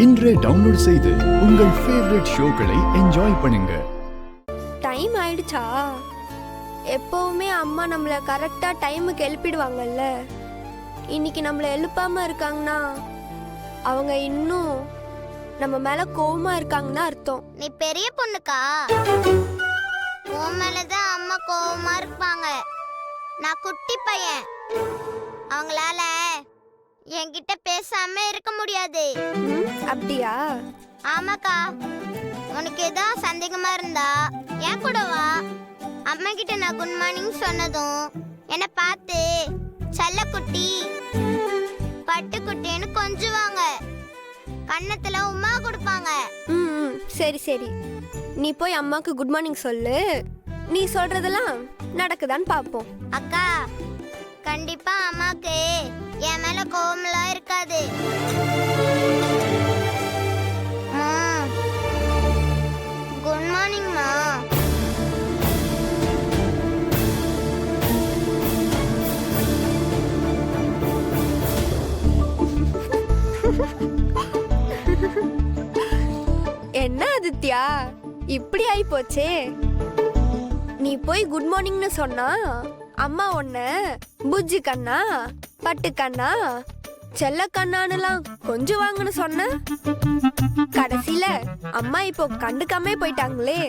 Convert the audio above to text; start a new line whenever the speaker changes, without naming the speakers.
இன்றே டவுன்லோட் செய்து உங்கள் ஃபேவரட் ஷோக்களை என்ஜாய் பண்ணுங்க.
டைம் ஆயிடுச்சா? எப்பவுமே அம்மா நம்மள கரெக்டா டைமுக்கு எழுப்பிடுவாங்கல்ல. இன்னைக்கு நம்மள எழுப்பாம இருக்காங்கன்னா அவங்க இன்னும் நம்ம மேல கோவமா இருக்காங்கன்னு அர்த்தம்.
நீ பெரிய பொண்ணுக்கா? உன் மேலதான் அம்மா கோவமா இருப்பாங்க. நான் குட்டி பையன், அவங்களால என்கிட்ட பேசாம இருக்க முடியாது.
அப்படியா?
ஆமாக்கா, உனக்கு ஏதோ சந்தேகமா இருந்தா என் கூட வா. அம்மா கிட்ட நான் குட் மார்னிங் சொன்னதும் என்னை பார்த்து செல்லக்குட்டி பட்டுக்குட்டின்னு கொஞ்சுவாங்க, கன்னத்துல உமா கொடுப்பாங்க.
சரி சரி, நீ போய் அம்மாக்கு குட் மார்னிங் சொல்லு. நீ சொல்றதெல்லாம் நடக்குதான்னு பாப்போம்.
அக்கா, கண்டிப்பா அம்மாக்கு என் மேல கோவம்லாம் இருக்காது. குட் மார்னிங்மா.
என்ன ஆதித்யா, இப்படி ஆயி போச்சே. நீ போய் குட் மார்னிங்னு சொன்னா அம்மா உன்ன புஜ்ஜி கண்ணா, பட்டு கண்ணா, செல்ல கண்ணானுலாம் கொஞ்சம் வாங்கன்னு சொன்ன. கடைசியில அம்மா இப்போ கண்டுக்காம போயிட்டாங்களே.